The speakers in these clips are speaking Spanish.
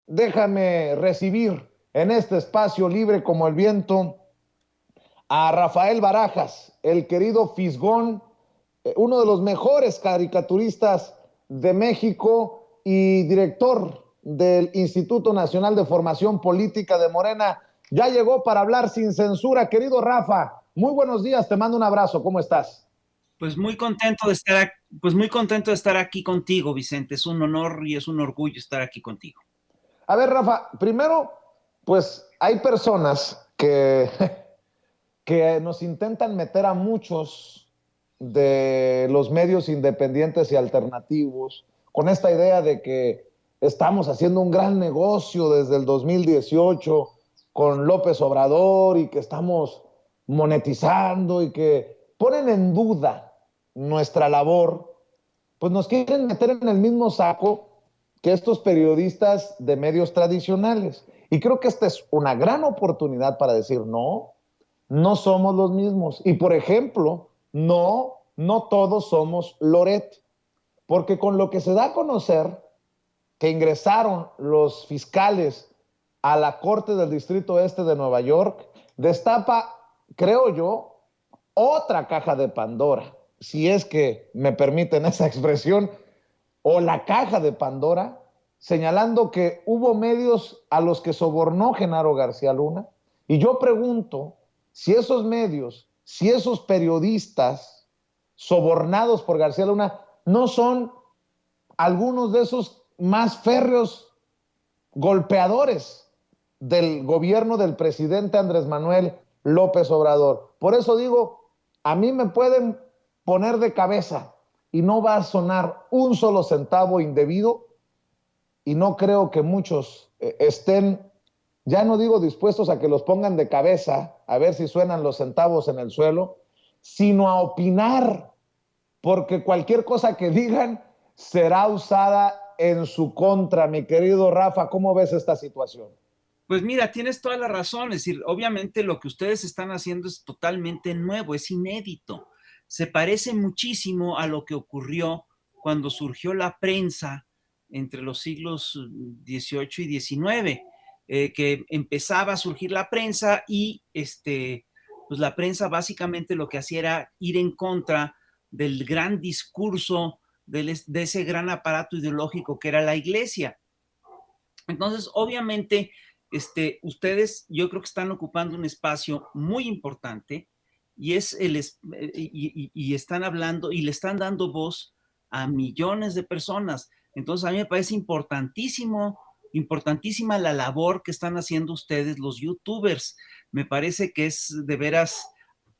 déjame recibir en este espacio libre como el viento a Rafael Barajas, el querido Fisgón, uno de los mejores caricaturistas de México y director del Instituto Nacional de Formación Política de Morena. Ya llegó para hablar sin censura. Querido Rafa, muy buenos días, te mando un abrazo, ¿cómo estás? Pues muy contento de estar, pues muy contento de estar aquí contigo, Vicente. Es un honor y es un orgullo estar aquí contigo. A ver, Rafa, primero, pues hay personas que nos intentan meter a muchos de los medios independientes y alternativos con esta idea de que estamos haciendo un gran negocio desde el 2018 con López Obrador y que estamos monetizando y que ponen en duda nuestra labor, pues nos quieren meter en el mismo saco que estos periodistas de medios tradicionales. Y creo que esta es una gran oportunidad para decir no, no somos los mismos. Y por ejemplo, no todos somos Loret, porque con lo que se da a conocer que ingresaron los fiscales a la Corte del Distrito Este de Nueva York, destapa, creo yo, otra caja de Pandora, si es que me permiten esa expresión, o la caja de Pandora, señalando que hubo medios a los que sobornó Genaro García Luna. Y yo pregunto si esos medios, si esos periodistas sobornados por García Luna no son algunos de esos más férreos golpeadores del gobierno del presidente Andrés Manuel López Obrador. Por eso digo, a mí me pueden poner de cabeza y no va a sonar un solo centavo indebido y no creo que muchos estén, ya no digo dispuestos a que los pongan de cabeza, a ver si suenan los centavos en el suelo, sino a opinar, porque cualquier cosa que digan será usada en su contra. Mi querido Rafa, ¿cómo ves esta situación? Pues mira, tienes toda la razón. Es decir, obviamente lo que ustedes están haciendo es totalmente nuevo, es inédito. Se parece muchísimo a lo que ocurrió cuando surgió la prensa entre los siglos XVIII y XIX, que empezaba a surgir la prensa y pues la prensa básicamente lo que hacía era ir en contra del gran discurso de ese gran aparato ideológico que era la iglesia. Entonces, obviamente, ustedes yo creo que están ocupando un espacio muy importante y y están hablando y le están dando voz a millones de personas. Entonces, a mí me parece importantísima la labor que están haciendo ustedes, los youtubers. Me parece que es de veras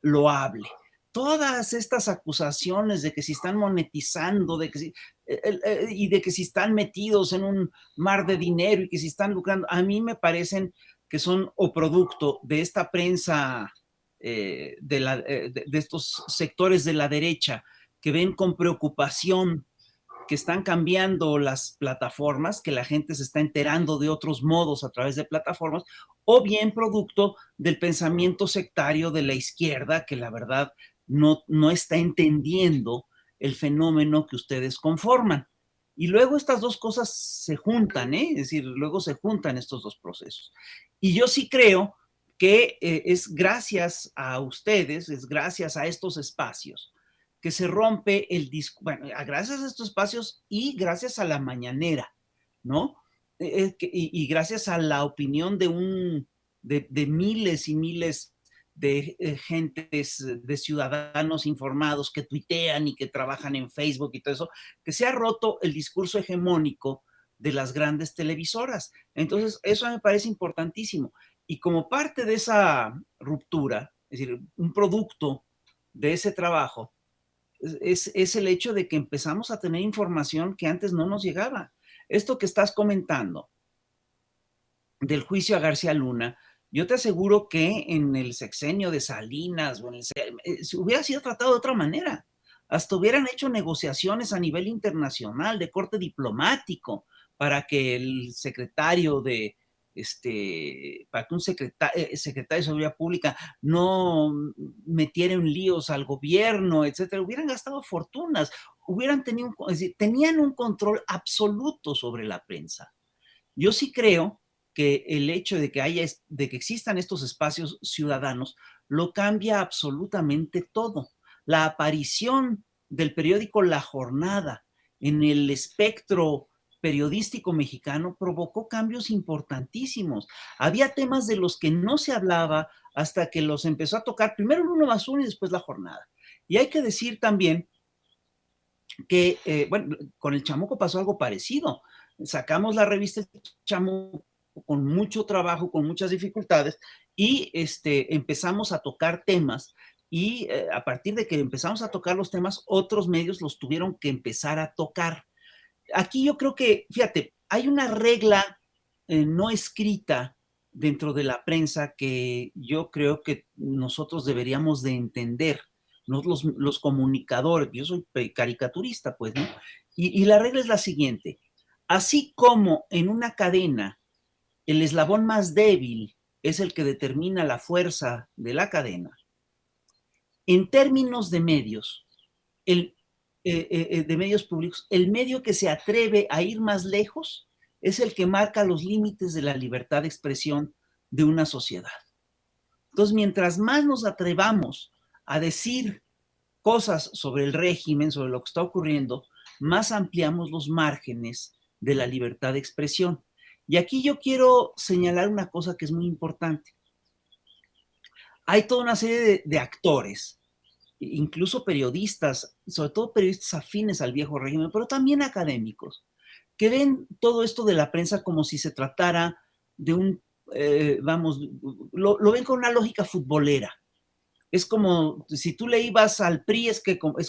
loable. Todas estas acusaciones de que si están monetizando, de que si, y de que si están metidos en un mar de dinero y que si están lucrando, a mí me parecen que son o producto de esta prensa de estos sectores de la derecha que ven con preocupación que están cambiando las plataformas, que la gente se está enterando de otros modos a través de plataformas, o bien producto del pensamiento sectario de la izquierda, que la verdad no está entendiendo el fenómeno que ustedes conforman. Y luego estas dos cosas se juntan, ¿eh? Es decir, luego se juntan estos dos procesos. Y yo sí creo que es gracias a ustedes, es gracias a estos espacios, que se rompe el disco, bueno, gracias a estos espacios y gracias a la mañanera, ¿no? Y gracias a la opinión de miles y miles de gentes, de ciudadanos informados que tuitean y que trabajan en Facebook y todo eso, que se ha roto el discurso hegemónico de las grandes televisoras. Entonces, eso me parece importantísimo. Y como parte de esa ruptura, es decir, un producto de ese trabajo, es el hecho de que empezamos a tener información que antes no nos llegaba. Esto que estás comentando del juicio a García Luna, yo te aseguro que en el sexenio de Salinas o en se hubiera sido tratado de otra manera. Hasta hubieran hecho negociaciones a nivel internacional de corte diplomático para que el secretario de para que un secretario de Seguridad Pública no metiera en líos al gobierno, etcétera. Hubieran gastado fortunas, hubieran tenido, es decir, tenían un control absoluto sobre la prensa. Yo sí creo que el hecho de de que existan estos espacios ciudadanos lo cambia absolutamente todo. La aparición del periódico La Jornada en el espectro periodístico mexicano provocó cambios importantísimos. Había temas de los que no se hablaba hasta que los empezó a tocar primero el 1+1 y después La Jornada. Y hay que decir también que, bueno, con el Chamuco pasó algo parecido. Sacamos la revista Chamuco con mucho trabajo, con muchas dificultades, y empezamos a tocar temas, y a partir de que empezamos a tocar los temas, otros medios los tuvieron que empezar a tocar. Aquí yo creo que, fíjate, hay una regla no escrita dentro de la prensa que yo creo que nosotros deberíamos de entender, ¿no? Los comunicadores, yo soy caricaturista, pues, ¿no? Y la regla es la siguiente: así como en una cadena el eslabón más débil es el que determina la fuerza de la cadena, en términos de medios, el, de medios públicos, el medio que se atreve a ir más lejos es el que marca los límites de la libertad de expresión de una sociedad. Entonces, mientras más nos atrevamos a decir cosas sobre el régimen, sobre lo que está ocurriendo, más ampliamos los márgenes de la libertad de expresión. Y aquí yo quiero señalar una cosa que es muy importante. Hay toda una serie de actores, incluso periodistas, sobre todo periodistas afines al viejo régimen, pero también académicos, que ven todo esto de la prensa como si se tratara de vamos, lo ven con una lógica futbolera. Es como si tú le ibas al PRI, es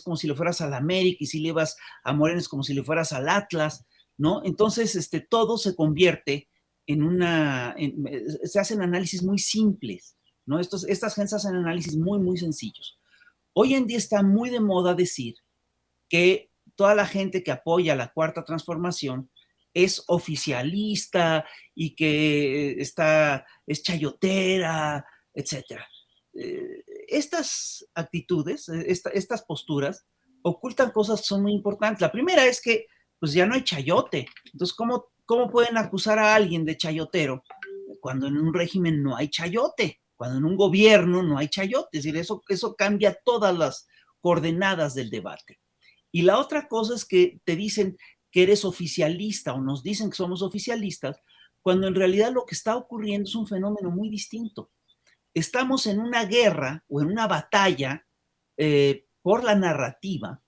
como si le fueras al América, y si le ibas a Morena es como si le fueras al Atlas, ¿no? Entonces, todo se convierte se hacen análisis muy simples, ¿no? Estas gentes hacen análisis muy, muy sencillos. Hoy en día está muy de moda decir que toda la gente que apoya la Cuarta Transformación es oficialista y que es chayotera, etcétera. Estas actitudes, estas posturas, ocultan cosas que son muy importantes. La primera es que pues ya no hay chayote. Entonces, ¿cómo pueden acusar a alguien de chayotero cuando en un régimen no hay chayote? Cuando en un gobierno no hay chayote. Es decir, eso cambia todas las coordenadas del debate. Y la otra cosa es que te dicen que eres oficialista o nos dicen que somos oficialistas, cuando en realidad lo que está ocurriendo es un fenómeno muy distinto. Estamos en una guerra o en una batalla por la narrativa,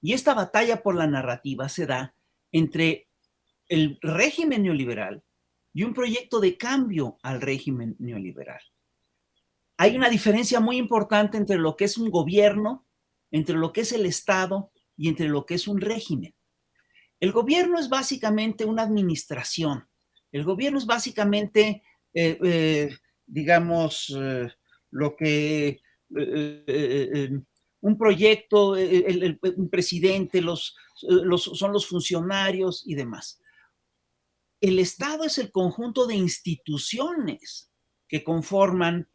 y esta batalla por la narrativa se da entre el régimen neoliberal y un proyecto de cambio al régimen neoliberal. Hay una diferencia muy importante entre lo que es un gobierno, entre lo que es el Estado y entre lo que es un régimen. El gobierno es básicamente una administración. El gobierno es básicamente, digamos, lo que un proyecto, un presidente, son los funcionarios y demás. El Estado es el conjunto de instituciones que conforman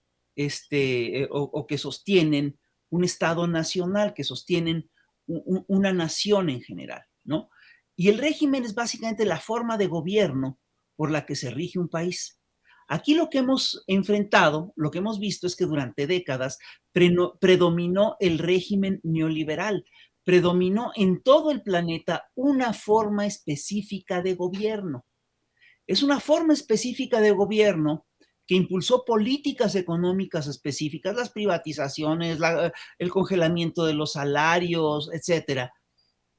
o que sostienen un Estado nacional, que sostienen una nación en general, ¿no? Y el régimen es básicamente la forma de gobierno por la que se rige un país. Aquí lo que hemos enfrentado, lo que hemos visto es que durante décadas predominó el régimen neoliberal, predominó en todo el planeta una forma específica de gobierno. Es una forma específica de gobierno que impulsó políticas económicas específicas, las privatizaciones, el congelamiento de los salarios, etcétera.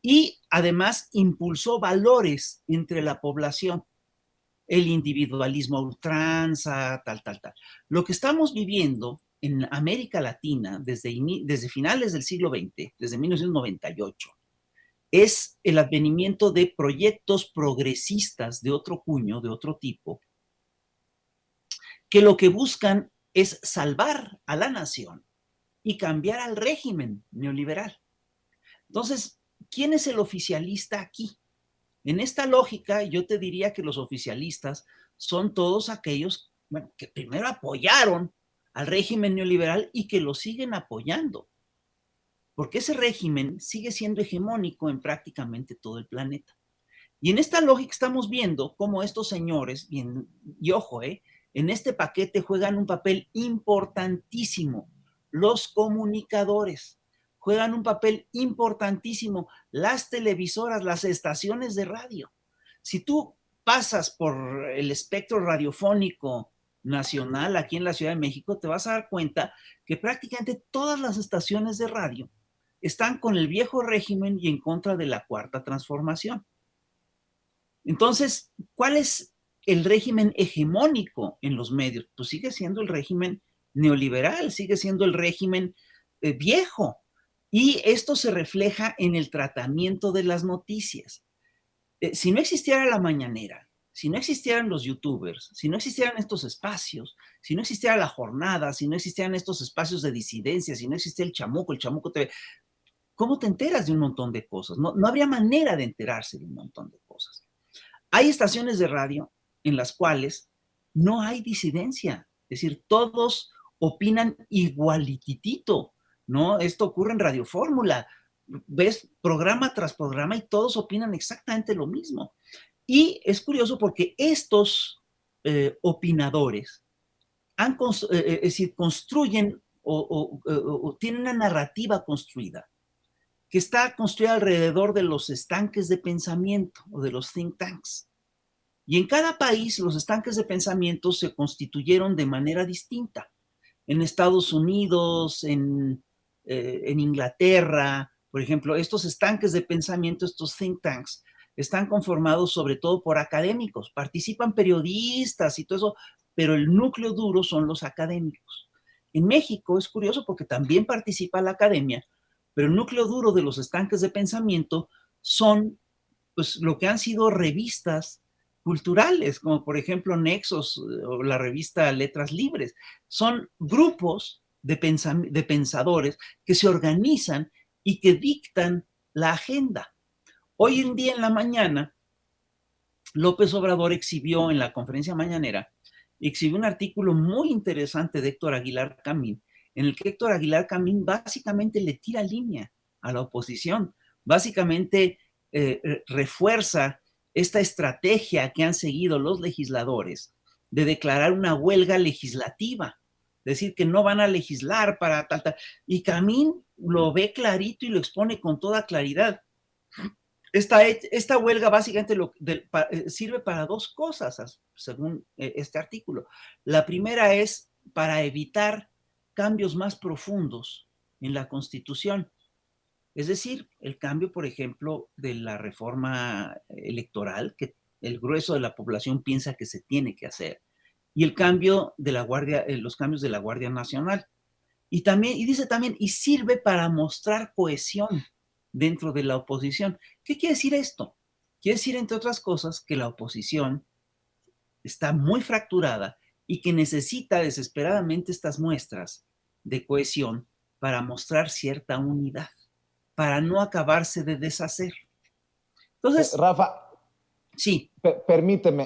Y además impulsó valores entre la población, el individualismo a ultranza, tal. Lo que estamos viviendo en América Latina desde finales del siglo XX, desde 1998, es el advenimiento de proyectos progresistas de otro cuño, de otro tipo, que lo que buscan es salvar a la nación y cambiar al régimen neoliberal. Entonces, ¿quién es el oficialista aquí? En esta lógica, yo te diría que los oficialistas son todos aquellos, bueno, que primero apoyaron al régimen neoliberal y que lo siguen apoyando, porque ese régimen sigue siendo hegemónico en prácticamente todo el planeta. Y en esta lógica estamos viendo cómo estos señores, y ojo, en este paquete juegan un papel importantísimo. Los comunicadores juegan un papel importantísimo. Las televisoras, las estaciones de radio. Si tú pasas por el espectro radiofónico nacional aquí en la Ciudad de México, te vas a dar cuenta que prácticamente todas las estaciones de radio están con el viejo régimen y en contra de la cuarta transformación. Entonces, ¿cuál es el régimen hegemónico en los medios? Pues sigue siendo el régimen neoliberal, sigue siendo el régimen viejo. Y esto se refleja en el tratamiento de las noticias. Si no existiera la mañanera, si no existieran los youtubers, si no existieran estos espacios, si no existiera la jornada, si no existieran estos espacios de disidencia, si no existiera el Chamuco TV, ¿cómo te enteras de un montón de cosas? No, no habría manera de enterarse de un montón de cosas. Hay estaciones de radio en las cuales no hay disidencia, es decir, todos opinan igualititito, ¿no? Esto ocurre en Radio Fórmula, ves programa tras programa y todos opinan exactamente lo mismo. Y es curioso porque estos opinadores es decir, construyen o tienen una narrativa construida que está construida alrededor de los estanques de pensamiento o de los think tanks. Y en cada país los estanques de pensamiento se constituyeron de manera distinta. En Estados Unidos, en Inglaterra, por ejemplo, estos estanques de pensamiento, estos think tanks, están conformados sobre todo por académicos. Participan periodistas y todo eso, pero el núcleo duro son los académicos. En México es curioso porque también participa la academia, pero el núcleo duro de los estanques de pensamiento son pues, lo que han sido revistas culturales, como por ejemplo Nexos o la revista Letras Libres. Son grupos de pensadores que se organizan y que dictan la agenda. Hoy en día en la mañana, López Obrador exhibió en la conferencia mañanera, exhibió un artículo muy interesante de Héctor Aguilar Camín, en el que Héctor Aguilar Camín básicamente le tira línea a la oposición, básicamente refuerza esta estrategia que han seguido los legisladores de declarar una huelga legislativa, decir que no van a legislar para tal. Y Camín lo ve clarito y lo expone con toda claridad. Esta huelga básicamente sirve para dos cosas, según este artículo. La primera es para evitar cambios más profundos en la Constitución. Es decir, el cambio, por ejemplo, de la reforma electoral, que el grueso de la población piensa que se tiene que hacer, y el cambio de la Guardia, los cambios de la Guardia Nacional. Y dice también, y sirve para mostrar cohesión dentro de la oposición. ¿Qué quiere decir esto? Quiere decir, entre otras cosas, que la oposición está muy fracturada y que necesita desesperadamente estas muestras de cohesión para mostrar cierta unidad, para no acabarse de deshacer. Entonces, Rafa, sí. permíteme,